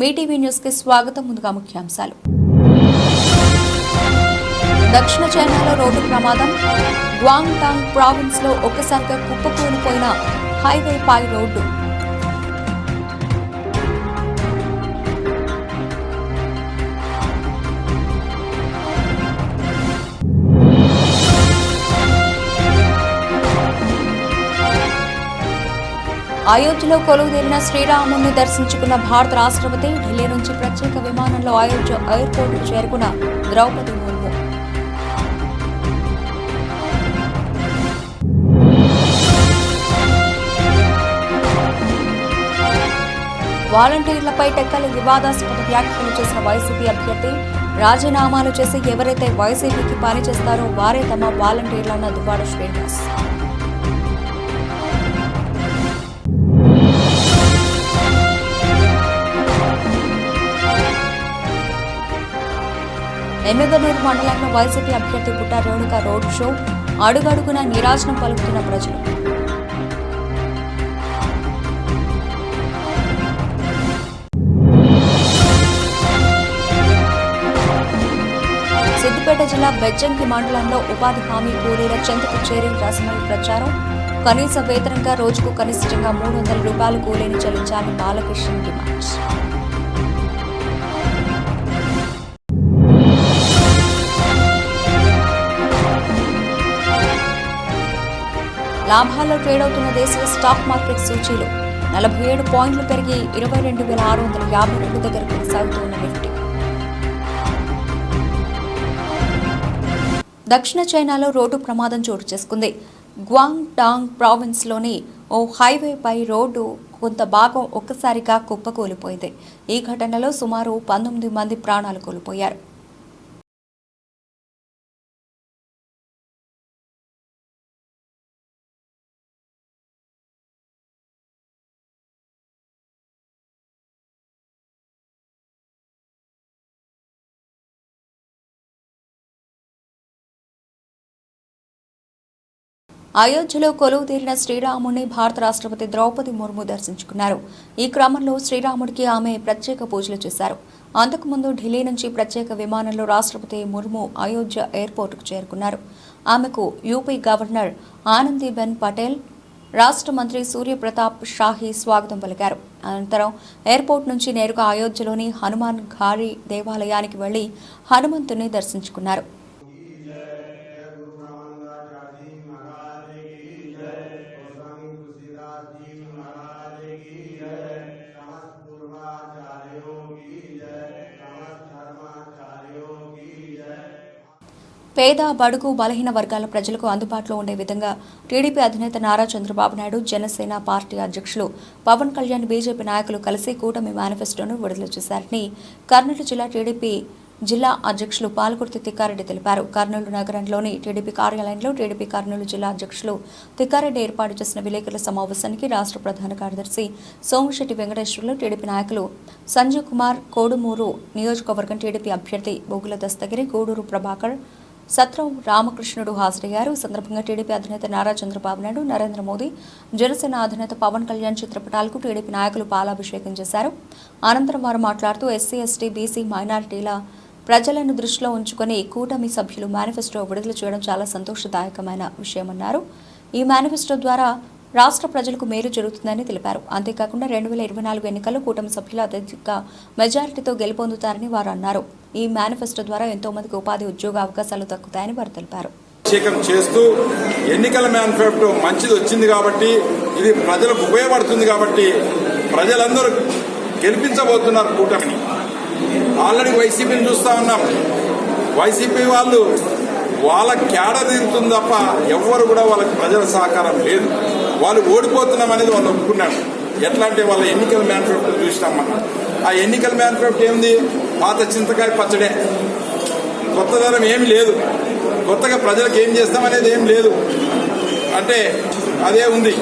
Mee TV news కి స్వాగతం. ముందుగా ముఖ్యాంశాలు. దక్షిణ చైనాలో రోడ్డు ప్రమాదం. గ్వాంగ్టాంగ్ ప్రావిన్స్ లో ఒక్కసారిగా కుప్పకూలిపోయిన హైవే పై రోడ్డు. అయోధ్యలో కొలువుదీరిన శ్రీరాముడిని దర్శించుకున్న భారత రాష్ట్రపతి. ఢిల్లీ నుంచి ప్రత్యేక విమానంలో అయోధ్య ఎయిర్పోర్టుకు చేరుకున్న ద్రౌపది ముర్ము. వాలంటీర్లపై టెక్కలి వివాదాస్పద వ్యాఖ్యలు చేసిన వైసీపీ అభ్యర్థి. రాజీనామాలు చేసి ఎవరైతే వైసీపీకి పనిచేస్తారో వారే తమ వాలంటీర్లన్న దువ్వాడ శ్రీనివాస్. ఎమ్మెగనూరు మండలంలో వైసీపీ అభ్యర్థి పుట్ట రేణుక రోడ్ షో. అడుగడుగున నిరాశనం పలుకుతున్న ప్రజలు. సిద్దిపేట జిల్లా బెజ్జంకి మండలంలో ఉపాధి హామీ కూలీల చెంతకు చేరి రసమై ప్రచారం. కనీస వేతనంగా రోజుకు కనిష్టంగా 300 రూపాయలు కూలీని చెల్లించాలని బాలకృష్ణ డిమాండ్. లాభాల్లో ట్రేడ్ అవుతున్న దేశీయ స్టాక్ మార్కెట్ సూచీలు 47 పాయింట్లు పెరిగి 22,652 దగ్గర కొనసాగుతున్న నిఫ్టీ. దక్షిణ చైనాలో రోడ్డు ప్రమాదం చోటు చేసుకుంది. గ్వాంగ్టాంగ్ ప్రావిన్స్ లోని ఓ హైవేపై రోడ్డు కొంత భాగం ఒక్కసారిగా కుప్పకూలిపోయింది. ఈ ఘటనలో సుమారు 19 మంది ప్రాణాలు కోల్పోయారు. అయోధ్యలో కొలువుదీరిన శ్రీరాముడిని భారత రాష్ట్రపతి ద్రౌపది ముర్ము దర్శించుకున్నారు. ఈ క్రమంలో శ్రీరాముడికి ఆమె ప్రత్యేక పూజలు చేశారు. అంతకుముందు ఢిల్లీ నుంచి ప్రత్యేక విమానంలో రాష్ట్రపతి ముర్ము అయోధ్య ఎయిర్పోర్టుకు చేరుకున్నారు. ఆమెకు యూపీ గవర్నర్ ఆనందీబెన్ పటేల్, రాష్ట్ర మంత్రి సూర్యప్రతాప్ షాహీ స్వాగతం పలికారు. అనంతరం ఎయిర్పోర్ట్ నుంచి నేరుగా అయోధ్యలోని హనుమాన్ ఘారీ దేవాలయానికి వెళ్లి హనుమంతుని దర్శించుకున్నారు. పేద, బడుగు, బలహీన వర్గాల ప్రజలకు అందుబాటులో ఉండే విధంగా టీడీపీ అధినేత నారా చంద్రబాబు నాయుడు, జనసేన పార్టీ అధ్యక్షులు పవన్ కళ్యాణ్, బీజేపీ నాయకులు కలిసి కూటమి మేనిఫెస్టోను విడుదల చేశారని కర్నూలు జిల్లా టీడీపీ జిల్లా అధ్యక్షులు పాల్కుర్తి తిక్కారెడ్డి తెలిపారు. కర్నూలు నగరంలోని టీడీపీ కార్యాలయంలో టీడీపీ కర్నూలు జిల్లా అధ్యక్షులు తిక్కారెడ్డి ఏర్పాటు చేసిన విలేకరుల సమావేశానికి రాష్ట్ర ప్రధాన కార్యదర్శి సోమిశెట్టి వెంకటేశ్వర్లు, టీడీపీ నాయకులు సంజీవ్ కుమార్, కోడుమూరు నియోజకవర్గం టీడీపీ అభ్యర్థి బొగుల దస్తగిరి, గూడూరు ప్రభాకర్, సత్రం రామకృష్ణుడు హాజరయ్యారు. ఈ సందర్భంగా టీడీపీ అధినేత నారా చంద్రబాబు నాయుడు, నరేంద్ర మోదీ, జనసేన అధినేత పవన్ కళ్యాణ్ చిత్రపటాలకు టీడీపీ నాయకులు పాలాభిషేకం చేశారు. అనంతరం వారు మాట్లాడుతూ ఎస్సీ, ఎస్టీ, బీసీ, మైనారిటీల ప్రజలను దృష్టిలో ఉంచుకుని కూటమి సభ్యులు మేనిఫెస్టో విడుదల చేయడం చాలా సంతోషదాయకమైన విషయమన్నారు. ఈ మేనిఫెస్టో ద్వారా రాష్ట్ర ప్రజలకు మేలు జరుగుతుందని తెలిపారు. అంతేకాకుండా 2024 ఎన్నికల్లో కూటమి సభ్యులు అత్యధిక మెజారిటీతో గెలుపొందుతారని వారు అన్నారు. ఈ మేనిఫెస్టో ద్వారా ఎంతో మందికి ఉపాధి, ఉద్యోగ అవకాశాలు దక్కుతాయని వారు తెలిపారు. చేస్తూ ఎన్నికల మేనిఫెస్టో మంచిది వచ్చింది కాబట్టి, ఇది ప్రజలకు ఉపయోగపడుతుంది కాబట్టి ప్రజలందరూ గెలిపించబోతున్నారు కూటమిని. ఆల్రెడీ వైసీపీని చూస్తా ఉన్నాం. వైసీపీ వాళ్ళు వాళ్ళ క్యాడర్ తిరుగుతుంది తప్ప ఎవ్వరు కూడా వాళ్ళకి ప్రజల సహకారం లేదు. వాళ్ళు ఓడిపోతున్నాం అనేది వాళ్ళు ఒప్పుకున్నారు. ఎట్లా అంటే వాళ్ళ ఎన్నికల మేనిఫెస్టో చూసినాం మనం. ఆ ఎన్నికల మేనిఫెస్టో ఏముంది? పాత చింతకాయ పచ్చడే, కొత్తదనం ఏమి లేదు. కొత్తగా ప్రజలకు ఏం చేస్తామనేది ఏం లేదు అంటే అదే ఉంది.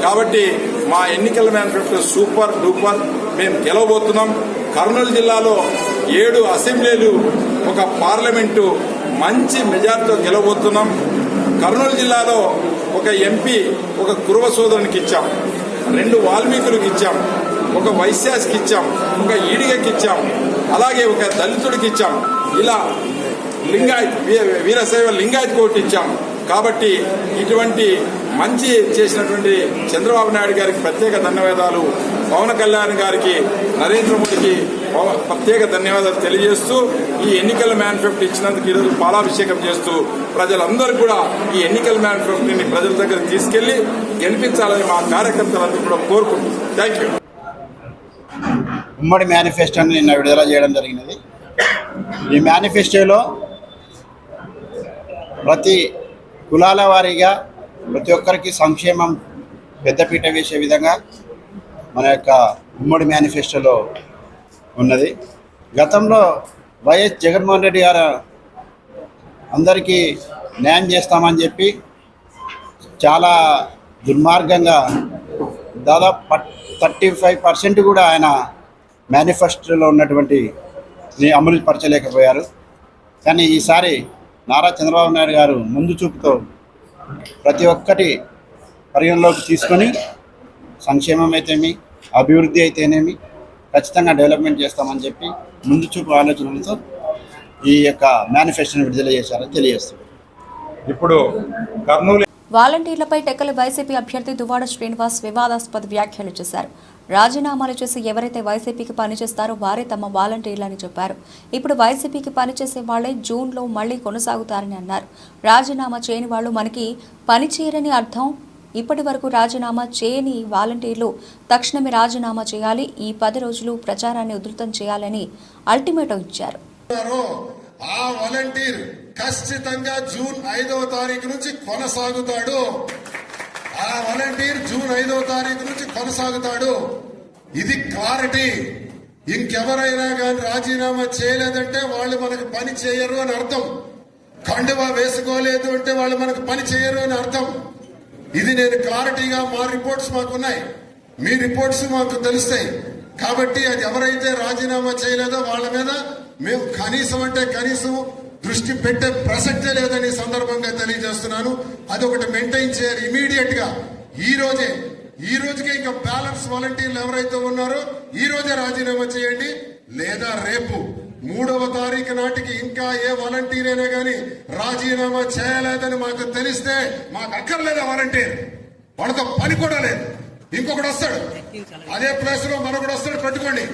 కాబట్టి మా ఎన్నికల మేనిఫెస్టో సూపర్ డూపర్. మేము గెలవబోతున్నాం. కర్నూలు జిల్లాలో 7 అసెంబ్లీలు, ఒక పార్లమెంటు మంచి మెజార్టీతో గెలవబోతున్నాం. కర్నూలు జిల్లాలో ఒక ఎంపీ ఒక కురువ సోదరునికి ఇచ్చాం, 2 వాల్మీకులకు ఇచ్చాం, ఒక వైశ్యాస్కి ఇచ్చాం, ఇంకా ఈడిగకి ఇచ్చాం, అలాగే ఒక దళితుడికి ఇచ్చాం, ఇలా లింగాయత్ వీరశైవ లింగాయత్ కోటి ఇచ్చాం. కాబట్టి ఇటువంటి మంచి చేసినటువంటి చంద్రబాబు నాయుడు గారికి ప్రత్యేక ధన్యవాదాలు, పవన్ కళ్యాణ్ గారికి, నరేంద్ర మోడీకి ప్రత్యేక ధన్యవాదాలు తెలియజేస్తూ ఈ ఎన్నికల మేనిఫెస్టో ఇచ్చినందుకు ఈరోజు పాలాభిషేకం చేస్తూ ప్రజలందరూ కూడా ఈ ఎన్నికల మేనిఫెస్టోని ప్రజల దగ్గర తీసుకెళ్లి గెలిపించాలని మా కార్యకర్తలందరూ కూడా కోరుకుంటున్నాం. Thank you. ఉమ్మడి మేనిఫెస్టోని నిన్న విడుదల చేయడం జరిగినది. ఈ మేనిఫెస్టోలో ప్రతి కులాల వారీగా ప్రతి ఒక్కరికి సంక్షేమం పెద్దపీట వేసే విధంగా మన యొక్క ఉమ్మడి మేనిఫెస్టోలో ఉన్నది. గతంలో వైఎస్ జగన్మోహన్ రెడ్డి గారు అందరికీ న్యాయం చేస్తామని చెప్పి చాలా దుర్మార్గంగా దాదాపు 35% కూడా ఆయన మేనిఫెస్టోలో ఉన్నటువంటి అమలు పరచలేకపోయారు. కానీ ఈసారి నారా చంద్రబాబు నాయుడు గారు ముందు చూపుతో ప్రతి ఒక్కటి పరిగణలోకి తీసుకొని సంక్షేమం అయితేమి, అభివృద్ధి అయితేనేమి ఖచ్చితంగా డెవలప్మెంట్ చేస్తామని చెప్పి ముందు చూపు ఆలోచనలతో ఈ యొక్క మేనిఫెస్టోని విడుదల చేశారని తెలియజేస్తుంది. ఇప్పుడు కర్నూలు వాలంటీర్లపై టెక్కలి వైసీపీ అభ్యర్థి దువ్వాడ శ్రీనివాస్ వివాదాస్పద వ్యాఖ్యలు చేశారు. రాజీనామాలు చేసి ఎవరైతే వైసీపీకి పనిచేస్తారో వారే తమ వాలంటీర్లని చెప్పారు. ఇప్పుడు వైసీపీకి పనిచేసే వాళ్లే జూన్లో మళ్లీ కొనసాగుతారని అన్నారు. రాజీనామా చేయని వాళ్లు మనకి పనిచేయరని అర్థం. ఇప్పటి వరకు రాజీనామా చేయని వాలంటీర్లు తక్షణమే రాజీనామా చేయాలి. ఈ 10 రోజులు ప్రచారాన్ని ఉధృతం చేయాలని అల్టిమేటం ఇచ్చారు. ఆ వాలంటీర్ ఖచ్చితంగా జూన్ 5వ తారీఖు నుంచి కొనసాగుతాడు. ఆ వాలంటీర్ జూన్ 5వ తారీఖు నుంచి కొనసాగుతాడు. ఇది క్లారిటీ. ఇంకెవరైనా కానీ రాజీనామా చేయలేదంటే వాళ్ళు మనకు పని చేయరు అని అర్థం. కండువా వేసుకోలేదు అంటే వాళ్ళు మనకు పని చేయరు అని అర్థం. ఇది నేను క్లారిటీగా మా రిపోర్ట్స్ మాకున్నాయి, మీ రిపోర్ట్స్ మాకు తెలుస్తాయి. కాబట్టి అది ఎవరైతే రాజీనామా చేయలేదో వాళ్ళ మీద మేము కనీసం అంటే కనీసం దృష్టి పెట్టే ప్రసక్తే లేదని సందర్భంగా తెలియజేస్తున్నాను. అదొకటి మెయింటైన్ చేయాలి ఇమీడియట్ గా. ఈ రోజుకే ఇంకా బ్యాలెన్స్ వాలంటీర్లు ఎవరైతే ఉన్నారో ఈ రోజే రాజీనామా చేయండి. లేదా రేపు 3వ తారీఖు నాటికి ఇంకా ఏ వాలంటీర్ అయినా కానీ రాజీనామా చేయలేదని మాకు తెలిస్తే మాకు అక్కర్లేదా వాలంటీర్, వాళ్ళతో పని కూడా లేదు. ఇంకొకటి వస్తాడు, అదే ప్లేస్ లో మరొకటి వస్తాడు, పెట్టుకోండి.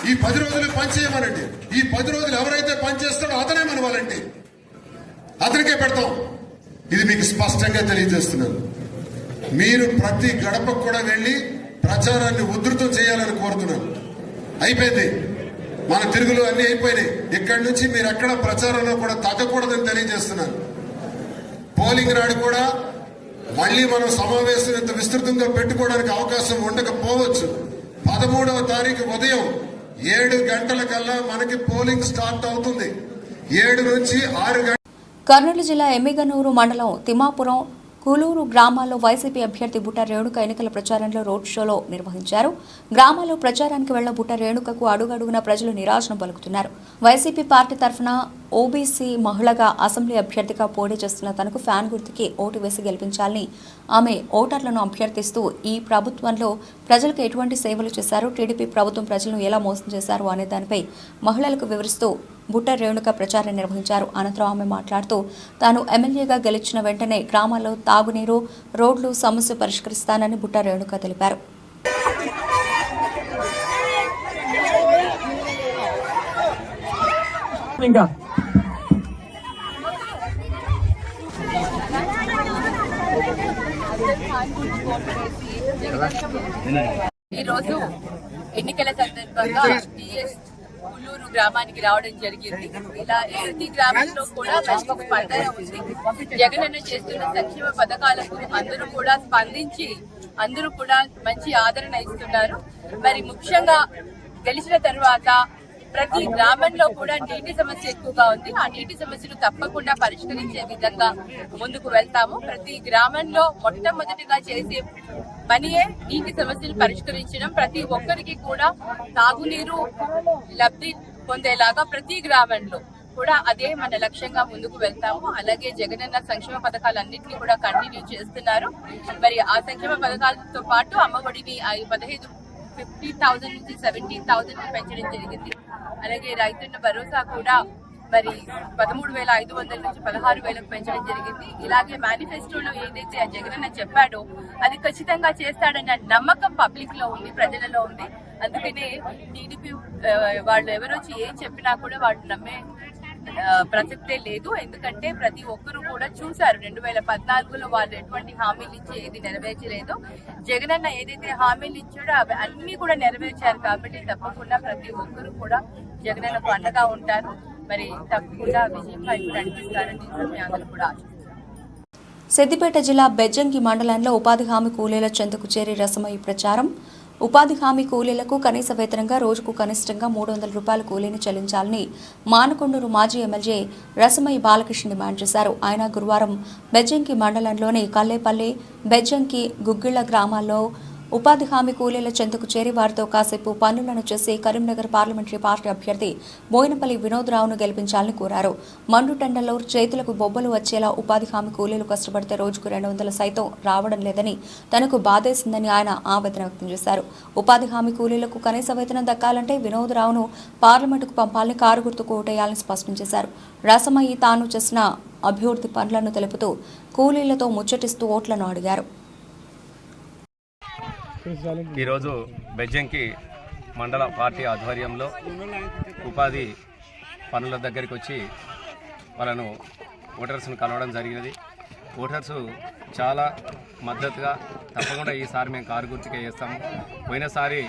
ఈ 10 రోజులు పనిచేయమనండి. ఈ 10 రోజులు ఎవరైతే పనిచేస్తాడో అతనే మన వాలంటీర్, అతనికే పెడతాం. ఇది మీకు స్పష్టంగా తెలియజేస్తున్నాను. మీరు ప్రతి గడపకు కూడా వెళ్లి ప్రచారాన్ని ఉధృతం చేయాలని కోరుతున్నాను. అయిపోయింది, మన తిరుగులు అన్ని అయిపోయినాయి. ఇక్కడి నుంచి మీరు ఎక్కడ ప్రచారంలో కూడా తగ్గకూడదని తెలియజేస్తున్నాను. పోలింగ్ నాడు కూడా మళ్లీ మనం సమావేశం ఇంత విస్తృతంగా పెట్టుకోవడానికి అవకాశం ఉండకపోవచ్చు. 13వ తారీఖు ఉదయం 7 గంటలకల్లా మనకి పోలింగ్ స్టార్ట్ అవుతుంది. 7 నుంచి 6 గంటల. కర్నూలు జిల్లా ఎమ్మిగనూరు మండలం తిమ్మాపురం, కూలూరు గ్రామాల్లో వైసీపీ అభ్యర్థి బుట్ట రేణుక ఎన్నికల ప్రచారంలో రోడ్ షోలో నిర్వహించారు. గ్రామాల్లో ప్రచారానికి వెళ్ల బుట్ట రేణుకకు అడుగడుగున ప్రజలు నిరాశను పలుకుతున్నారు. వైసీపీ పార్టీ తరఫున ఓబీసీ మహిళగా అసెంబ్లీ అభ్యర్థిగా పోటీ చేస్తున్న తనకు ఫ్యాన్ గుర్తుకి ఓటు వేసి గెలిపించాలని ఆమె ఓటర్లను అభ్యర్థిస్తూ ఈ ప్రభుత్వంలో ప్రజలకు ఎటువంటి సేవలు చేశారు, టీడీపీ ప్రభుత్వం ప్రజలను ఎలా మోసం చేశారు అనే దానిపై మహిళలకు వివరిస్తూ బుట్ట రేణుక ప్రచారం నిర్వహించారు. అనంతరం ఆమె మాట్లాడుతూ తాను ఎమ్మెల్యేగా గెలిచిన వెంటనే గ్రామాల్లో తాగునీరు, రోడ్లు సమస్య పరిష్కరిస్తానని బుట్ట రేణుక తెలిపారు. ఈరోజు ఎన్నికల సందర్భంగా కూలూరు గ్రామానికి రావడం జరిగింది. ఇలా ప్రతి గ్రామంలో కూడా మంచి స్పందన ఉంది. జగనన్న చేస్తున్న సంక్షేమ పథకాలకు అందరూ కూడా స్పందించి అందరూ కూడా మంచి ఆదరణ ఇస్తున్నారు. మరి ముఖ్యంగా గెలిచిన తర్వాత ప్రతి గ్రామంలో కూడా నీటి సమస్య ఎక్కువగా ఉంది. ఆ నీటి సమస్యను తప్పకుండా పరిష్కరించే విధంగా ముందుకు వెళ్తాము. ప్రతి గ్రామంలో మొట్టమొదటిగా చేసే పనియే నీటి సమస్యను పరిష్కరించడం. ప్రతి ఒక్కరికి కూడా తాగునీరు లబ్ధి పొందేలాగా ప్రతి గ్రామంలో కూడా అదే మన లక్ష్యంగా ముందుకు వెళ్తాము. అలాగే జగనన్న సంక్షేమ పథకాలన్నింటినీ కూడా కంటిన్యూ చేస్తున్నారు. మరి ఆ సంక్షేమ పథకాలతో పాటు అమ్మఒడిని 15 50,000 నుంచి 17,000 పెంచడం జరిగింది. అలాగే రైతన్న భరోసా కూడా మరి 13,500 నుంచి 16,000 పెంచడం జరిగింది. ఇలాగే మేనిఫెస్టోలో ఏదైతే ఆ జగనన్న చెప్పాడో అది ఖచ్చితంగా చేస్తాడన్న నమ్మకం పబ్లిక్ లో ఉంది, ప్రజలలో ఉంది. అందుకనే టీడీపీ వాళ్ళు ఎవరొచ్చి ఏం చెప్పినా కూడా వాళ్ళు నమ్మే ప్రసక్తే లేదు. ఎందుకంటే ప్రతి ఒక్కరు కూడా చూశారు 2014లో వాళ్ళు ఎటువంటి హామీలు ఇచ్చి ఏది నెరవేర్చలేదు. జగనన్న ఏదైతే హామీలు ఇచ్చాడో అవి అన్ని కూడా నెరవేర్చారు. కాబట్టి తప్పకుండా ప్రతి ఒక్కరు కూడా జగనన్నకు అండగా ఉంటారు. మరి తప్పకుండా విజయం వైపు నడిపిస్తారని అందరూ కూడా ఆశిస్తున్నారు. సిద్దిపేట జిల్లా బెజ్జంకి మండలంలో ఉపాధి హామీ కూలీల చెంతకు చేరి రసమయ్యి ప్రచారం. ఉపాధి హామీ కూలీలకు కనీస వేతనంగా రోజుకు కనిష్టంగా 300 రూపాయల కూలీని చెల్లించాలని మానకొండూరు మాజీ ఎమ్మెల్యే రసమయ్య బాలకృష్ణ డిమాండ్ చేశారు. ఆయన గురువారం బెజ్జంకి మండలంలోని కల్లేపల్లి, బెజ్జంకి, గుగ్గిళ్ల గ్రామాల్లో ఉపాధి హామీ కూలీల చెంతకు చేరి వారితో కాసేపు పనులను చేసి కరీంనగర్ పార్లమెంటరీ పార్టీ అభ్యర్థి బోయినపల్లి వినోద్రావును గెలిపించాలని కోరారు. మండుటెండల్లో చేతులకు బొబ్బలు వచ్చేలా ఉపాధి హామీ కూలీలు కష్టపడితే రోజుకు 200 సైతం రావడం లేదని తనకు బాధేసిందని ఆయన ఆవేదన వ్యక్తం చేశారు. ఉపాధి హామీ కూలీలకు కనీస వేతనం దక్కాలంటే వినోద్రావును పార్లమెంటుకు పంపాలని కారు గుర్తుకు ఓటేయాలని స్పష్టం చేశారు. రసమయ్యి తాను చేసిన అభివృద్ధి పనులను తెలుపుతూ కూలీలతో ముచ్చటిస్తూ ఓట్లను అడిగారు. ఈరోజు బెజ్జంకి మండల పార్టీ ఆధ్వర్యంలో ఉపాధి పనుల దగ్గరికి వచ్చి వాళ్ళను ఓటర్స్ను కలవడం జరిగినది. ఓటర్సు చాలా మద్దతుగా తప్పకుండా ఈసారి మేము కారు గుర్తుకే చేస్తాము. పోయినసారి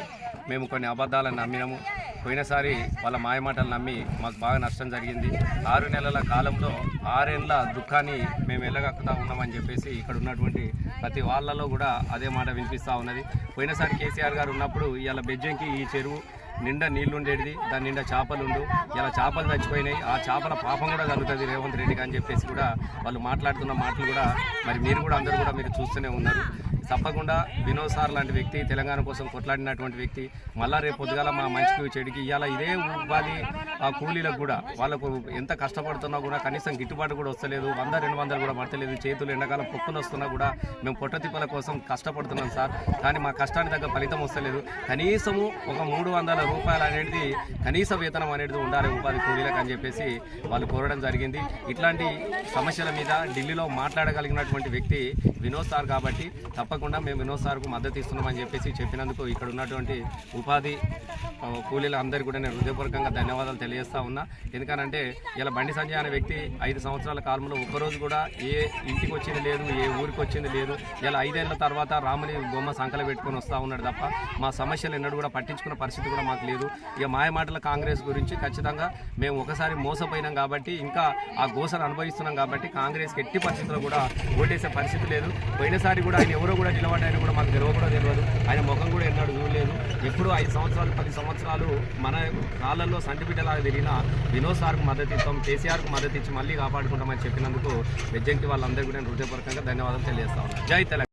మేము కొన్ని అబద్ధాలను నమ్మినాము. పోయినసారి వాళ్ళ మాయమాటలు నమ్మి మాకు బాగా నష్టం జరిగింది. 6 నెలల కాలంలో 6 ఏళ్ళ దుఃఖాన్ని మేము వెళ్ళగక్కుతా ఉన్నామని చెప్పేసి ఇక్కడ ఉన్నటువంటి ప్రతి వాళ్ళలో కూడా అదే మాట వినిపిస్తూ ఉన్నది. పోయినసారి కేసీఆర్ గారు ఉన్నప్పుడు ఇవాళ బెజ్జంకి ఈ చెరువు నిండా నీళ్లుండేది, దాని నిండా చేపలుండు. ఇలా చేపలు చచ్చిపోయినాయి. ఆ చేపల పాపం కూడా జరుగుతుంది రేవంత్ రెడ్డికి అని చెప్పేసి కూడా వాళ్ళు మాట్లాడుతున్న మాటలు కూడా మరి మీరు కూడా అందరూ కూడా మీరు చూస్తూనే ఉన్నారు. తప్పకుండా వినోద్ సార్ లాంటి వ్యక్తి, తెలంగాణ కోసం కొట్లాడినటువంటి వ్యక్తి, మళ్ళా రేపు పొద్దుగాల మా మంచికి చెడికి ఇవాళ ఇదే ఉపాధి ఆ కూలీలకు కూడా వాళ్ళకు ఎంత కష్టపడుతున్నా కూడా కనీసం గిట్టుబాటు కూడా వస్తలేదు. 100-200 కూడా పడతలేదు. చేతులు ఎండాకాలం పొక్కులు వస్తున్నా కూడా మేము పొట్టతిప్పల కోసం కష్టపడుతున్నాం సార్, కానీ మా కష్టానికి తగ్గ ఫలితం వస్తలేదు. కనీసము ఒక 300 రూపాయలు అనేది కనీస వేతనం అనేది ఉండాలి ఉపాధి కూలీలకు అని చెప్పేసి వాళ్ళు కోరడం జరిగింది. ఇట్లాంటి సమస్యల మీద ఢిల్లీలో మాట్లాడగలిగినటువంటి వ్యక్తి వినోద్ సార్ కాబట్టి తప్పకుండా మేము వినోద్ సార్కు మద్దతు ఇస్తున్నామని చెప్పేసి చెప్పినందుకు ఇక్కడ ఉన్నటువంటి ఉపాధి కూలీల అందరికీ కూడా నేను హృదయపూర్వకంగా ధన్యవాదాలు తెలియజేస్తా ఉన్నా. ఎందుకనంటే ఇలా బండి సంజయ్ అనే వ్యక్తి 5 సంవత్సరాల కాలంలో ఒక్కరోజు కూడా ఏ ఇంటికి వచ్చింది లేదు, ఏ ఊరికి వచ్చింది లేదు. ఇలా 5 ఏళ్ల తర్వాత రాముని బొమ్మ సంకల పెట్టుకొని వస్తూ ఉన్నాడు తప్ప మా సమస్యలు ఎన్నడూ కూడా పట్టించుకున్న పరిస్థితి కూడా మాకు లేదు. ఇక మాయమాటల కాంగ్రెస్ గురించి ఖచ్చితంగా మేము ఒకసారి మోసపోయినాం కాబట్టి ఇంకా ఆ గోసను అనుభవిస్తున్నాం కాబట్టి కాంగ్రెస్కి ఎట్టి పరిస్థితుల్లో కూడా ఓటేసే పరిస్థితి లేదు. పోయినసారి కూడా ఆయన ఎవరో కూడా నిలబడ్డాయని కూడా మాకు తెలియదు. ఆయన ముఖం కూడా ఎన్నడూ చూడలేదు. ఎప్పుడు 5 సంవత్సరాలు 10 సంవత్సరాలు మన కాళ్ళల్లో సంటిబిడ్డలాగా తిరిగిన వినోద్ సార్కు మద్దతు ఇస్తాం, కేసీఆర్కు మద్దతు ఇచ్చి మళ్ళీ కాపాడుకుంటామని చెప్పినందుకు బెజ్జంకి వాళ్ళందరికీ కూడా హృదయపూర్వకంగా ధన్యవాదాలు తెలియజేస్తా ఉన్నాను. జై తెలంగాణ.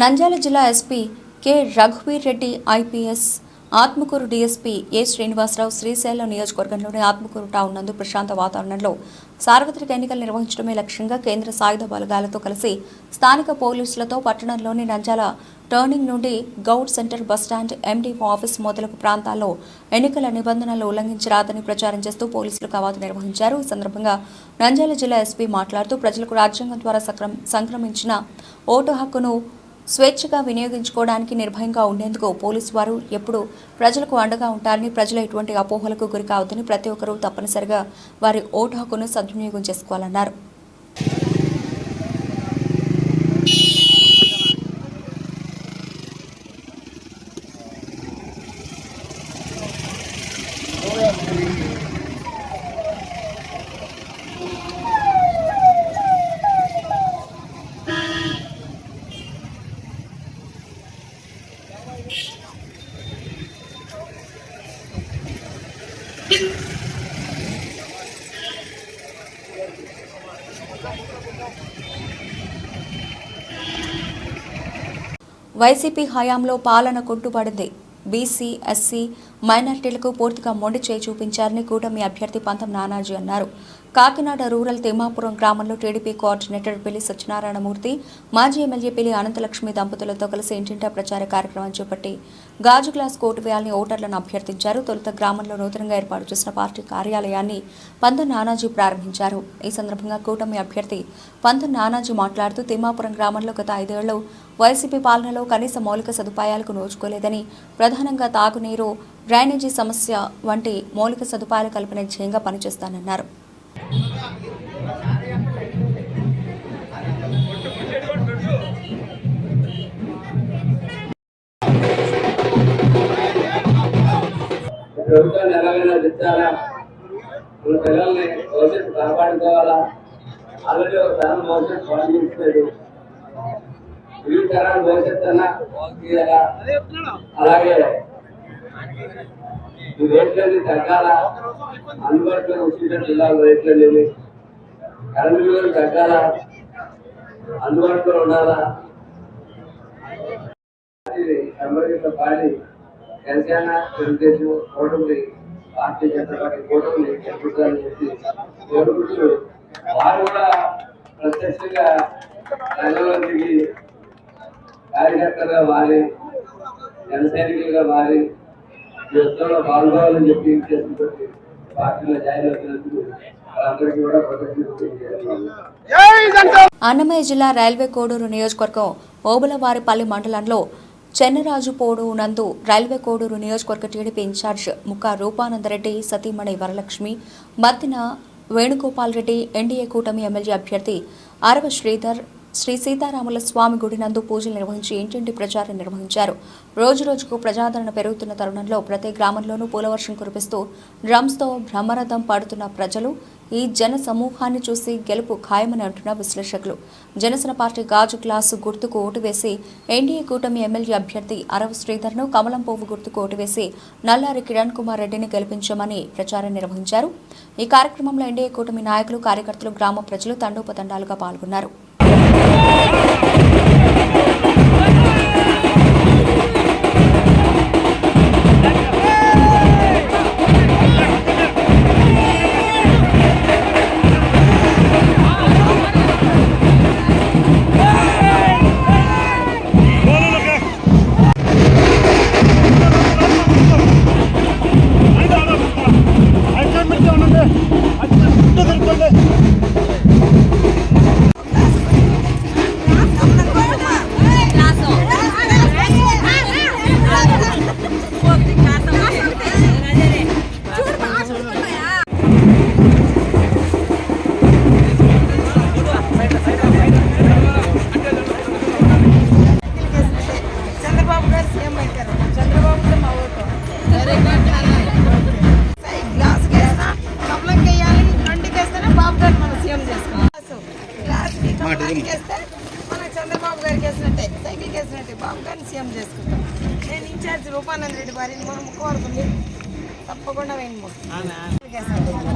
నంద్యాల జిల్లా ఎస్పీ కె రఘువీర్ Reddy IPS, Atmakur DSP A Srinivasarao Srisailam నియోజకవర్గంలోని ఆత్మకూరు టౌన్ నందు ప్రశాంత వాతావరణంలో సార్వత్రిక ఎన్నికలు నిర్వహించడమే లక్ష్యంగా కేంద్ర సాయుధ బలగాలతో కలిసి స్థానిక పోలీసులతో పట్టణంలోని నంద్యాల టర్నింగ్ నుండి Goud centre bus stand, MDO office మొదలగు ప్రాంతాల్లో ఎన్నికల నిబంధనలు ఉల్లంఘించరాదని ప్రచారం చేస్తూ పోలీసులు కవాతు నిర్వహించారు. ఈ సందర్భంగా నంద్యాల జిల్లా ఎస్పీ మాట్లాడుతూ ప్రజలకు రాజ్యాంగం ద్వారా సంక్రమించిన ఓటు హక్కును స్వేచ్ఛగా వినియోగించుకోవడానికి నిర్భయంగా ఉండేందుకు పోలీసు వారు ఎప్పుడూ ప్రజలకు అండగా ఉంటారని, ప్రజలు ఎటువంటి అపోహలకు గురి కావద్దని, ప్రతి ఒక్కరూ తప్పనిసరిగా వారి ఓటు హక్కును సద్వినియోగం చేసుకోవాలన్నారు. వైసీపీ హయాంలో పాలన కుంటుపడింది. బీసీ, ఎస్సీ, మైనార్టీలకు పూర్తిగా మొండి చేయి చూపించారని కూటమి అభ్యర్థి పంతం నానాజీ అన్నారు. కాకినాడ రూరల్ తిమ్మాపురం గ్రామంలో టీడీపీ కోఆర్డినేటర్ పిల్లి సత్యనారాయణమూర్తి, మాజీ ఎమ్మెల్యే పిల్లి అనంతలక్ష్మి దంపతులతో కలిసి ఇంటింటా ప్రచార కార్యక్రమం చేపట్టి గాజు గ్లాస్ కోటు వేయాలని ఓటర్లను అభ్యర్థించారు. తొలుత గ్రామంలో నూతనంగా ఏర్పాటు చేసిన పార్టీ కార్యాలయాన్ని పంత నానాజీ ప్రారంభించారు. ఈ సందర్భంగా కూటమి అభ్యర్థి పంత నానాజీ మాట్లాడుతూ తిమ్మాపురం గ్రామంలో గత 5 ఏళ్లు వైసీపీ పాలనలో కనీస మౌలిక సదుపాయాలకు నోచుకోలేదని, ప్రధానంగా తాగునీరు, డ్రైనేజీ సమస్య వంటి మౌలిక సదుపాయాల కల్పన ధ్యేయంగా పనిచేస్తానన్నారు. ప్రభుత్వాన్ని ఎలాగైనా తెచ్చాలా, మన పిల్లల్ని భవిష్యత్తు కాపాడుకోవాలా, ఆల్రెడీ ఒక తరం భవిష్యత్తు బాగుంటుంది, ఈ తరం భవిష్యత్తు అన్నా బాగుంటుందా, అలాగే ఈ రేట్లన్నీ తగ్గాల, అందుబాటులో ఉచిత జిల్లాల రేట్లన్నీ, కరెంటు బిల్లులు తగ్గాల, అందుబాటులో ఉండాలా. సంబంధిత పార్టీ జనసేన తెలుగుదేశం కూటమి, భారతీయ జనతా పార్టీ కూటమి గెలుపుతారని చెప్పి కోరుకుంటూ వారు కూడా ప్రత్యక్షంగా రంగంలో దిగి కార్యకర్తలుగా మారి, జన సైనికులుగా మారి యుద్ధంలో పాల్గొనాలని చెప్పి చేస్తున్నటువంటి పార్టీలో జాయిన్ అవుతున్నందుకు వాళ్ళందరికీ కూడా అన్నమయ్య జిల్లా రైల్వే కోడూరు నియోజకవర్గం ఓబులవారిపల్లి మండలంలో చెన్నరాజుపోడు నందు రైల్వే కోడూరు నియోజకవర్గ టీడీపీ ఇన్ఛార్జ్ ముక్కా రూపానందరెడ్డి, సతీమణి వరలక్ష్మి, మద్దిన వేణుగోపాల్ రెడ్డి, ఎన్డీఏ కూటమి ఎమ్మెల్యే అభ్యర్థి అరవ శ్రీధర్ శ్రీ సీతారాముల స్వామి గుడి నందు పూజలు నిర్వహించి ఇంటింటి ప్రచారం నిర్వహించారు. రోజురోజుకు ప్రజాదరణ పెరుగుతున్న తరుణంలో ప్రతి గ్రామంలోనూ పూలవర్షం కురిపిస్తూ డ్రమ్స్తో బ్రహ్మరథం పడుతున్న ప్రజలు ఈ జన సమూహాన్ని చూసి గెలుపు ఖాయమని అంటున్న విశ్లేషకులు. జనసేన పార్టీ గాజు గ్లాసు గుర్తుకు ఓటు వేసి ఎన్డీఏ కూటమి ఎమ్మెల్యే అభ్యర్థి అరవ శ్రీధర్ను, కమలం పువ్వు గుర్తుకు ఓటు వేసి నల్లారి కిరణ్ కుమార్ రెడ్డిని గెలిపించమని ప్రచారం నిర్వహించారు. ఈ కార్యక్రమంలో ఎన్డీఏ కూటమి నాయకులు, కార్యకర్తలు, గ్రామ ప్రజలు తండోపతండాలుగా పాల్గొన్నారు. చంద్రబాబు గారికి వేసినట్టే, సైకిల్ వేసినట్టే బాబు గారిని సీఎం చేసుకుంటాం. నేను ఇన్ఛార్జ్ రూపానంద రెడ్డి వారి మనం కోరుకుంది తప్పకుండా వేయండి.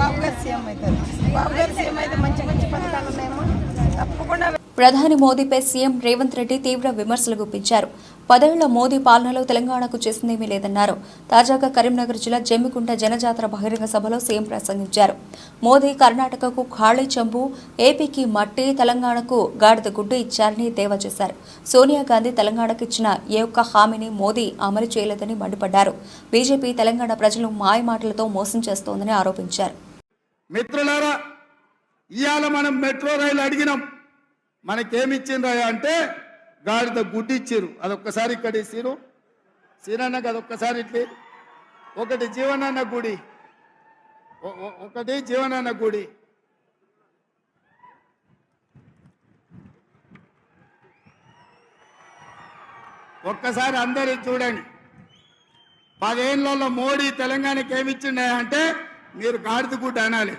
బాబు గారు సీఎం అవుతారు. బాబు గారు సీఎం అయితే మంచి మంచి పథకాలు ఉన్నాయేమో తప్పకుండా. ప్రధాని మోదీపై సీఎం రేవంత్ రెడ్డి తీవ్ర విమర్శలు గుప్పించారు. 10 ఏళ్ల మోదీ పాలనలో తెలంగాణకు చేసిందేమీ లేదన్నారు. తాజాగా కరీంనగర్ జిల్లా జమ్మికుంట జనజాతర బహిరంగ సభలో సీఎం ప్రసంగించారు. మోదీ కర్ణాటకకు ఖాళీ చెంబు, ఏపీకి మట్టి, తెలంగాణకు గాడిద గుడ్డు ఇచ్చారని దేవా చేశారు. సోనియా గాంధీ తెలంగాణకు ఇచ్చిన ఏ ఒక్క హామీని మోదీ అమలు చేయలేదని మండిపడ్డారు. బీజేపీ తెలంగాణ ప్రజలు మాయమాటలతో మోసం చేస్తోందని ఆరోపించారు. మిత్రులారా, ఇవాళ మనం మెట్రో రైలు అడిగినాం, మనకేమిచ్చిండ్రా అంటే గాడిద గుడ్డి ఇచ్చిరు. అదొక్కసారి ఇక్కడ ఇచ్చిరు. సీనన్నకు అదొక్కసారి ఇట్లే. ఒకటి జీవనాన్న గుడి, ఒకటి జీవనాన్న గుడి. ఒక్కసారి అందరూ చూడండి. 10 ఏళ్లలో మోడీ తెలంగాణకి ఏమిచ్చిండే అంటే మీరు గాడిద గుడ్డ అనాలి.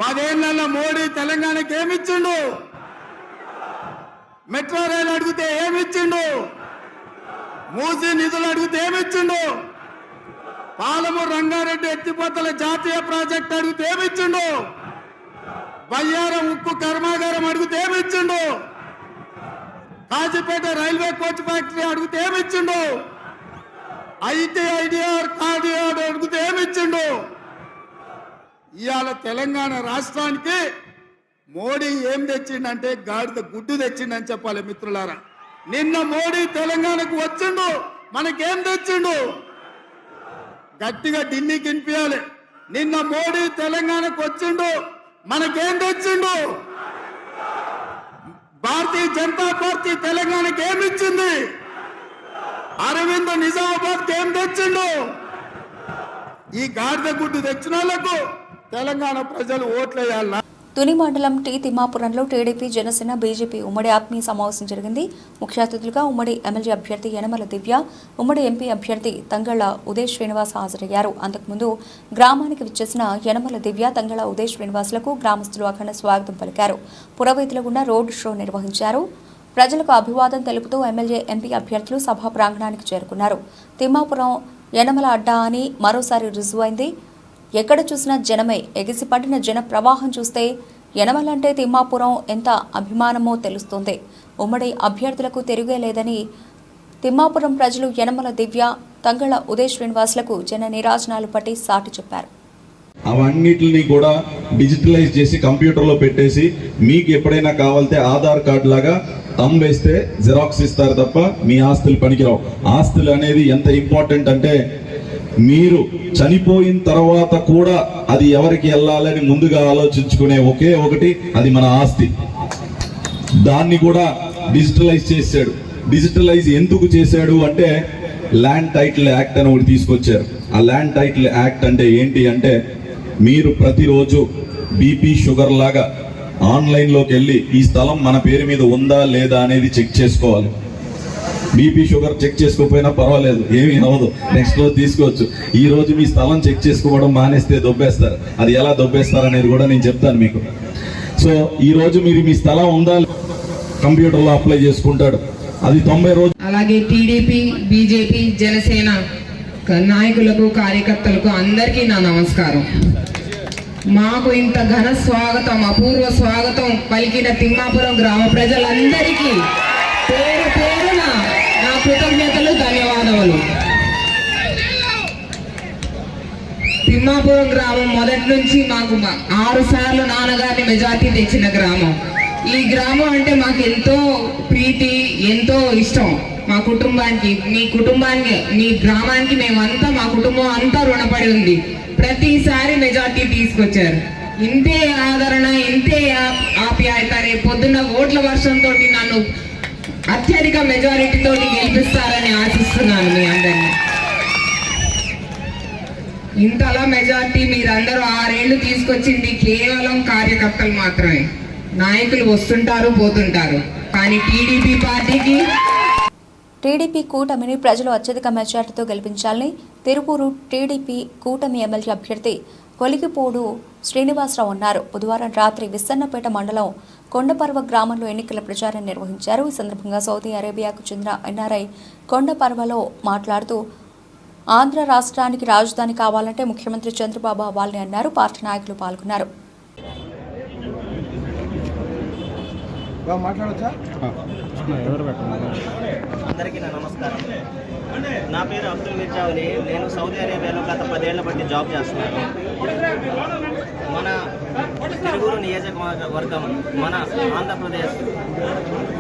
10 ఏళ్లలో మోడీ తెలంగాణకి ఏమిచ్చిండు? మెట్రో రైలు అడిగితే ఏమిచ్చిండు? మూసీ నిధులు అడిగితే ఏమిచ్చిండు? పాలమూరు రంగారెడ్డి ఎత్తిపోతల జాతీయ ప్రాజెక్ట్ అడిగితే ఏమిచ్చిండు? బయ్యారం ఉక్కు కర్మాగారం అడిగితే ఏమిచ్చిండు? కాజీపేట రైల్వే కోచ్ ఫ్యాక్టరీ అడిగితే ఏమిచ్చిండు? ఐటీఐడిఆర్ కార్డిఆర్ అడిగితే ఏమిచ్చిండు? ఇవాళ తెలంగాణ రాష్ట్రానికి మోడీ ఏం తెచ్చిండంటే గాడిద గుడ్డు తెచ్చిండని చెప్పాలి. మిత్రులారా, నిన్న మోడీ తెలంగాణకు వచ్చిండు, మనకేం తెచ్చిండు? గట్టిగా ఢిల్లీకి వినిపించాలి. నిన్న మోడీ తెలంగాణకు వచ్చిండు, మనకేం తెచ్చిండు? భారతీయ జనతా పార్టీ తెలంగాణకి ఏమి ఇచ్చింది? అరవింద్ నిజామాబాద్కి ఏం తెచ్చిండు? ఈ గాడిద గుడ్డు తెచ్చిన వాళ్ళకు తెలంగాణ ప్రజలు ఓట్లేయాలన్నా? తుని మండలం టీ తిమ్మాపురంలో టీడీపీ, జనసేన, బీజేపీ ఉమ్మడి ఆత్మీయ సమావేశం జరిగింది. ముఖ్య అతిథులుగా ఉమ్మడి ఎమ్మెల్యే అభ్యర్థి యనమల దివ్య, ఉమ్మడి ఎంపీ అభ్యర్థి తంగళ్ల ఉదయ్ శ్రీనివాస్ హాజరయ్యారు. అంతకుముందు గ్రామానికి విచ్చేసిన యనమల దివ్య, తంగళ్ల ఉదయ్ శ్రీనివాసులకు గ్రామస్తులు అఖండ స్వాగతం పలికారు. పురవీధుల గుండా రోడ్ షో నిర్వహించారు. ప్రజలకు అభివాదం తెలుపుతూ ఎమ్మెల్యే, ఎంపీ అభ్యర్థులు సభా ప్రాంగణానికి చేరుకున్నారు. తిమ్మాపురం యనమల అడ్డా అని మరోసారి రుజువైంది. ఎక్కడ చూసినా జనమే. ఎగిసిపడిన జన ప్రవాహం చూస్తే యనమలంటే తిమ్మాపురం ఎంత అభిమానమో తెలుస్తుంది. ఉమ్మడి అభ్యర్థులకు తిరిగే లేదని తిమ్మాపురం ప్రజలు యనమల దివ్య, తంగళ్ల ఉదయ్ శ్రీనివాసులకు జన నీరాజనాలు పట్టి సాటి చెప్పారు. అవన్నిటిని కూడా డిజిటలైజ్ చేసి కంప్యూటర్లో పెట్టేసి మీకు ఎప్పుడైనా కావాలంటే ఆధార్ కార్డు లాగా తమ్ వేస్తే జిరాక్స్ ఇస్తారు తప్ప మీ ఆస్తులు పనికిరావు. ఆస్తులు అనేది ఎంత ఇంపార్టెంట్ అంటే మీరు చనిపోయిన తర్వాత కూడా అది ఎవరికి వెళ్ళాలని ముందుగా ఆలోచించుకునే ఒకే ఒకటి, అది మన ఆస్తి. దాన్ని కూడా డిజిటలైజ్ చేశాడు. డిజిటలైజ్ ఎందుకు చేశాడు అంటే ల్యాండ్ టైటిల్ యాక్ట్ అని ఒకటి తీసుకొచ్చారు. ఆ ల్యాండ్ టైటిల్ యాక్ట్ అంటే ఏంటి అంటే మీరు ప్రతిరోజు బీపీ, షుగర్ లాగా ఆన్లైన్లోకి వెళ్ళి ఈ స్థలం మన పేరు మీద ఉందా లేదా అనేది చెక్ చేసుకోవాలి. బీపీ, షుగర్ చెక్ చేసుకోకపోయినా పర్వాలేదు, ఏమీ అవ్వదు, నెక్స్ట్ రోజు తీసుకోవచ్చు. ఈ రోజు మీ స్థలం చెక్ చేసుకోవడం మానేస్తే దొబ్బేస్తారు. అది ఎలా దొబ్బేస్తారు అనేది కూడా నేను చెప్తాను మీకు. సో ఈ రోజు మీరు మీ స్థలం ఉందా కంప్యూటర్లో అప్లై చేసుకుంటాడు. అది 90 రోజులు. అలాగే టీడీపీ, బీజేపీ, జనసేన నాయకులకు, కార్యకర్తలకు అందరికీ నా నమస్కారం. మాకు ఇంత ఘన స్వాగతం, అపూర్వ స్వాగతం పలికిన తిమ్మాపురం గ్రామ ప్రజలందరికీ పేరు పేరున నా కృతజ్ఞతలు, ధన్యవాదములు. తిమ్మాపురం గ్రామం మొదటి నుంచి మాకు 6 సార్లు నాన్నగారిని మెజార్టీ తెచ్చిన గ్రామం. ఈ గ్రామం అంటే మాకు ఎంతో ప్రీతి, ఎంతో ఇష్టం. మా కుటుంబానికి, మీ కుటుంబానికి, మీ గ్రామానికి మేమంతా, మా కుటుంబం అంతా రుణపడి ఉంది. ప్రతిసారి మెజార్టీ తీసుకొచ్చారు. ఇంతే ఆదరణ, ఇంతే ఆప్యాయత. రేపు పొద్దున్న ఓట్ల వర్షంతో నన్ను అత్యధిక మెజారిటీతో గెలిపిస్తారని ఆశిస్తున్నాను మీ అందరినీ. ఇంతలా మెజార్టీ మీరందరూ 6 ఏళ్ళు తీసుకొచ్చింది కేవలం కార్యకర్తలు మాత్రమే. నాయకులు వస్తుంటారు, పోతుంటారు. కానీ టీడీపీ కూటమిని ప్రజలు అత్యధిక మెజార్టీతో గెలిపించాలని తిరుపూరు టీడీపీ కూటమి ఎమ్మెల్యే అభ్యర్థి కొలిగిపోడు శ్రీనివాసరావు అన్నారు. బుధవారం రాత్రి విస్సన్నపేట మండలం కొండపర్వ గ్రామంలో ఎన్నికల ప్రచారం నిర్వహించారు. ఈ సందర్భంగా సౌదీ అరేబియాకు చెందిన ఎన్ఆర్ఐ కొండపర్వలో మాట్లాడుతూ ఆంధ్ర రాష్ట్రానికి రాజధాని కావాలంటే ముఖ్యమంత్రి చంద్రబాబు అవ్వాలని అన్నారు. పార్టీ నాయకులు పాల్గొన్నారు. అందరికీ నా నమస్కారం. నా పేరు అబ్దుల్ మిర్జావలి. నేను సౌదీ అరేబియాలో గత 10 ఏళ్ల బట్టి జాబ్ చేస్తున్నాను. మన తిరువూరు నియోజకవర్గం, మన ఆంధ్రప్రదేశ్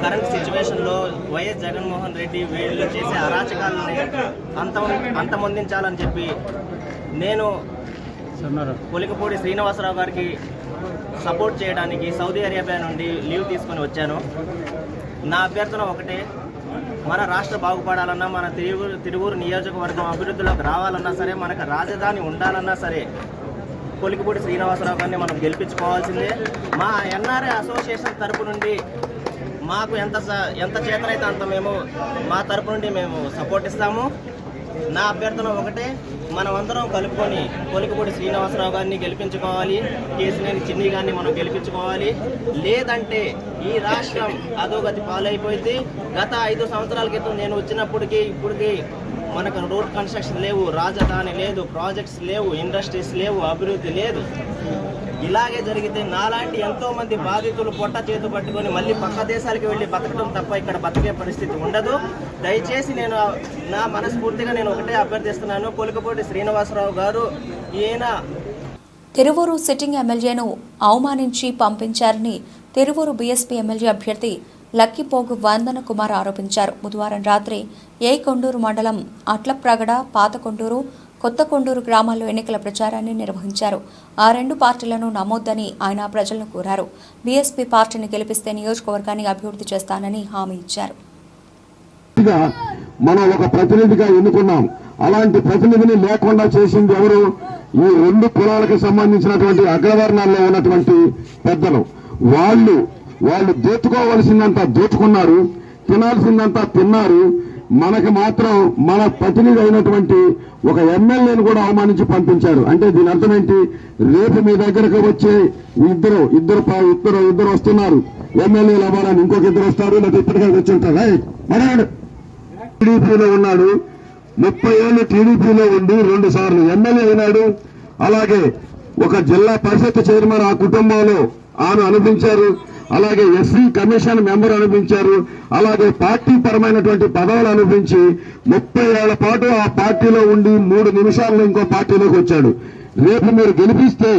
కరెంట్ సిచ్యువేషన్లో వైఎస్ జగన్మోహన్ రెడ్డి వీళ్ళు చేసే అరాచకాలని అంతమొందించాలని చెప్పి నేను కొలికపూడి శ్రీనివాసరావు గారికి సపోర్ట్ చేయడానికి సౌదీ అరేబియా నుండి లీవ్ తీసుకొని వచ్చాను. నా అభ్యర్థన ఒకటే, మన రాష్ట్ర బాగుపడాలన్నా, మన తిరువూరు నియోజకవర్గం అభివృద్ధిలోకి రావాలన్నా సరే, మనకు రాజధాని ఉండాలన్నా సరే కొలికపూడి శ్రీనివాసరావు గారిని మనం గెలిపించుకోవాల్సిందే. మా ఎన్ఆర్ఐ అసోసియేషన్ తరపు నుండి మాకు ఎంత చేతనైతే అంత మేము మా తరపు నుండి మేము సపోర్ట్ ఇస్తాము. నా అభ్యర్థన ఒకటే, మనమందరం కలుపుకొని కొలికపూడి శ్రీనివాసరావు గారిని గెలిపించుకోవాలి, కేసినేని చిన్ని గారిని మనం గెలిపించుకోవాలి. లేదంటే ఈ రాష్ట్రం అధోగతి పాలైపోయింది. గత 5 సంవత్సరాల క్రితం నేను వచ్చినప్పటికీ ఇప్పటికీ మనకు రోడ్ కన్స్ట్రక్షన్ లేవు, రాజధాని లేదు, ప్రాజెక్ట్స్ లేవు, ఇండస్ట్రీస్ లేవు, అభివృద్ధి లేదు. ఇలాగే జరిగితే నాలాంటి ఎంతో మంది బాధితులు పొట్ట చేతు పట్టుకొని మళ్ళీ పక్క దేశాలకు వెళ్ళి బతకడం తప్ప ఇక్కడ బతికే పరిస్థితి ఉండదు. దయచేసి నేను నా మనస్ఫూర్తిగా నేను ఒకటే అభ్యర్థిస్తున్నాను, కొలికపూడి శ్రీనివాసరావు గారు ఈయన తిరువూరు సిట్టింగ్ ఎమ్మెల్యేను అవమానించి పంపించారని తిరువూరు బీఎస్పీ ఎమ్మెల్యే అభ్యర్థి లక్కిపోగు వందన కుమార్ ఆరోపించారు. బుధవారం రాత్రి కొండూరు మండలం అట్లప్రగడ, పాత కొండూరు, కొత్త కొండూరు గ్రామాల్లో ఎన్నికల ప్రచారాన్ని నిర్వహించారు. ఆ రెండు పార్టీలను నమోద్దని ఆయన ప్రజలను కోరారు. బీఎస్పీ పార్టీని గెలిపిస్తే నియోజకవర్గాన్ని అభివృద్ధి చేస్తానని హామీ ఇచ్చారు. మనం ఒక ప్రతినిధిగా ఎన్నుకున్నాం. అలాంటి ప్రతినిధిని లేకుండా చేసింది ఎవరు? ఈ రెండు కులాలకు సంబంధించినటువంటి అగ్రవర్ణాల్లో ఉన్నటువంటి పెద్దలు. వాళ్ళు దోచుకోవలసిందంతా దోచుకున్నారు, తినాల్సిందంతా తిన్నారు. మనకి మాత్రం మన ప్రతినిధి అయినటువంటి ఒక ఎమ్మెల్యేను కూడా అవమానించి పంపించారు. అంటే దీని అర్థం ఏంటి? రేపు మీ దగ్గరకు వచ్చే ఇద్దరు వస్తున్నారు. ఎమ్మెల్యేలు అవ్వాలని ఇంకొక ఇద్దరు వస్తారు, లేదా ఇప్పటికే వచ్చి ఉంటారా? మనవాడు టీడీపీలో ఉన్నాడు, 30 ఏళ్ళు టీడీపీలో ఉండి 2 సార్లు ఎమ్మెల్యే అయినాడు. అలాగే ఒక జిల్లా పరిషత్ చైర్మన్ ఆ కుటుంబంలో ఆమె అనిపించారు. అలాగే ఎస్సీ కమిషన్ మెంబర్ అనిపించారు. అలాగే పార్టీ పరమైనటువంటి పదవులు అనిపించి 30 ఏళ్ల పాటు ఆ పార్టీలో ఉండి 3 నిమిషాల్లో ఇంకో పార్టీలోకి వచ్చాడు. రేపు మీరు గెలిపిస్తే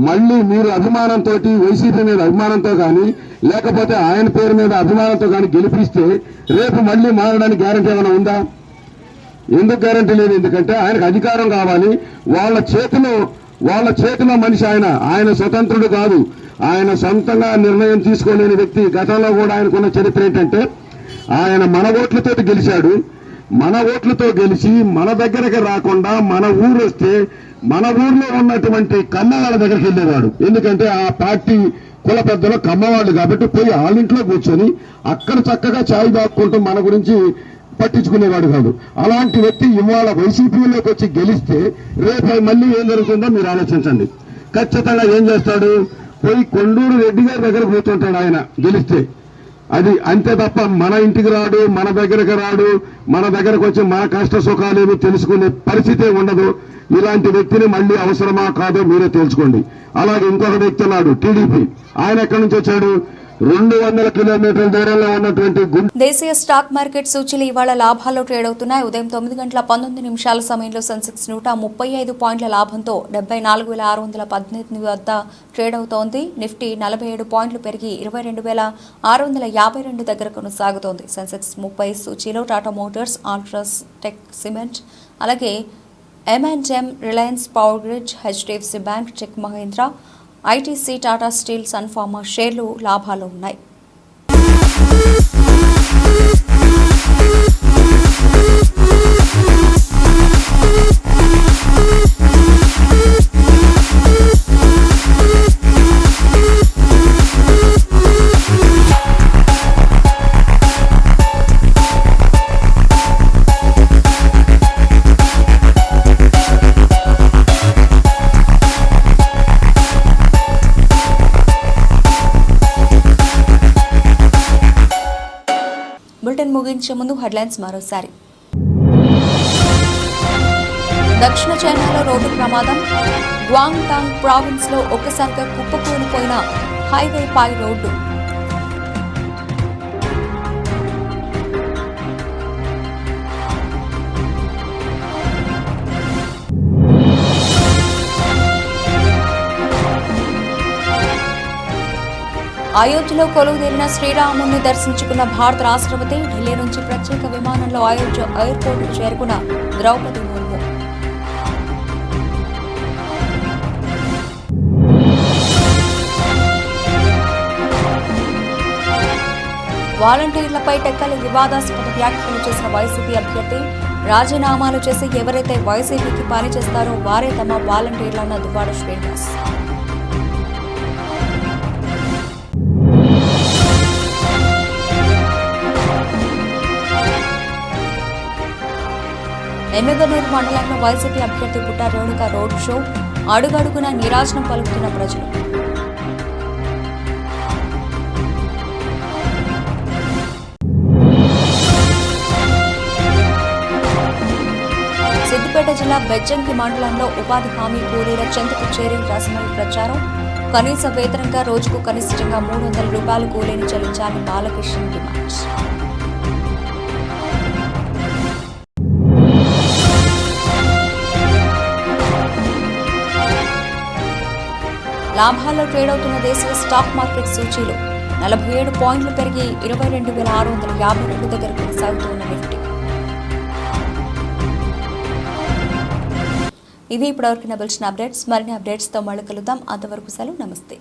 మళ్ళీ మీరు అభిమానంతో, వైసీపీ మీద అభిమానంతో కానీ, లేకపోతే ఆయన పేరు మీద అభిమానంతో కానీ గెలిపిస్తే రేపు మళ్ళీ మారడానికి గ్యారంటీ ఏమైనా ఉందా? ఎందుకు గ్యారంటీ లేదు? ఎందుకంటే ఆయనకు అధికారం కావాలి. వాళ్ళ చేతిలో మనిషి ఆయన స్వతంత్రుడు కాదు. ఆయన సొంతంగా నిర్ణయం తీసుకోలేని వ్యక్తి. గతంలో కూడా ఆయనకున్న చరిత్ర ఏంటంటే, ఆయన మన ఓట్లతో గెలిచాడు. మన ఓట్లతో గెలిచి మన దగ్గరకు రాకుండా మన ఊరు వస్తే మన ఊర్లో ఉన్నటువంటి కమ్మవాళ్ళ దగ్గరికి వెళ్ళేవాడు. ఎందుకంటే ఆ పార్టీ కుల పెద్దలు కమ్మవాళ్ళు కాబట్టి పోయి వాళ్ళ ఇంట్లో కూర్చొని అక్కడ చక్కగా ఛాయ్ దాక్కుంటూ మన గురించి పట్టించుకునేవాడు కాదు. అలాంటి వ్యక్తి ఇవాళ వైసీపీలోకి వచ్చి గెలిస్తే రేపు మళ్ళీ ఏం జరుగుతుందో మీరు ఆలోచించండి. ఖచ్చితంగా ఏం చేస్తాడు? పోయి కొండూరు రెడ్డి గారి దగ్గర కూర్చుంటాడు ఆయన గెలిస్తే. అది అంతే తప్ప మన ఇంటికి రాడు, మన దగ్గరకు రాడు, మన దగ్గరకు వచ్చి మన కష్ట సుఖాలేమి తెలుసుకునే పరిస్థితే ఉండదు. ఇలాంటి వ్యక్తిని మళ్ళీ అవసరమా కాదో మీరే తెలుసుకోండి. అలాగే ఇంకొక వ్యక్తి ఉన్నాడు, టీడీపీ. ఆయన ఎక్కడి నుంచి వచ్చాడు? 200 కిలోమీటర్ల దూరంలో ఉన్నటువంటి దేశీయ స్టాక్ మార్కెట్ సూచీలు ఇవాళ లాభాల్లో ట్రేడ్ అవుతున్నాయి. ఉదయం 9:19 సమయంలో సెన్సెక్స్ 135 పాయింట్ల లాభంతో 74,618 వద్ద ట్రేడ్ అవుతోంది. నిఫ్టీ 47 పాయింట్లు పెరిగి 22,652 దగ్గర కొనసాగుతోంది. సెన్సెక్స్ 30 సూచీలో Tata motors, UltraTech cement, అలాగే M&M, Reliance power grid, HDFC bank, Tech Mahindra, ITC, Tata steel, Sun pharma షేర్లు లాభాల్లో ఉన్నాయి. బులెటిన్ ముగించే ముందు హెడ్లైన్స్ మరోసారి. దక్షిణ చైనాలో రోడ్డు ప్రమాదం. గ్వాంగ్టాంగ్ ప్రావిన్స్ లో ఒక్కసారిగా కుప్పకూలిపోయిన హైవే పై రోడ్డు. అయోధ్యలో కొలువుదీరిన శ్రీరాముడిని దర్శించుకున్న భారత రాష్ట్రపతి. ఢిల్లీ నుంచి ప్రత్యేక విమానంలో అయోధ్య ఎయిర్పోర్టుకు చేరుకున్న ద్రౌపది ముర్ము. వాలంటీర్లపై టెక్కలి వివాదాస్పద వ్యాఖ్యలు చేసిన వైసీపీ అభ్యర్థి. రాజీనామాలు చేసి ఎవరైతే వైసీపీకి పనిచేస్తారో వారే తమ వాలంటీర్లన్న దువ్వాడ శ్రీనివాస్. ఎమ్మెగనూరు మండలంలో వైసీపీ అభ్యర్థి పుట్ట రేణుక రోడ్ షో. అడుగడుగున నీరాజనం పలుకుతున్న ప్రజలు. సిద్దిపేట జిల్లా బెజ్జంకి మండలంలో ఉపాధి హామీ కూలీల చెంతకు చేరి రసమై ప్రచారం. కనీస వేతనంగా రోజుకు కనిష్టంగా 300 రూపాయలు కూలీని చెల్లించాలని బాలకృష్ణ డిమాండ్. లాభాల్లో ట్రేడ్ అవుతున్న దేశీయ స్టాక్ మార్కెట్ సూచీలు. 47 పాయింట్లు పెరిగి 22,652 దగ్గర కొనసాగుతున్న నిఫ్టీ. ఇవి ఇప్పటివరకు నిలిచిన అప్డేట్స్. మరిన్ని అప్డేట్స్తో మళ్ళీ కలుద్దాం. అంతవరకు సెలవు. నమస్తే.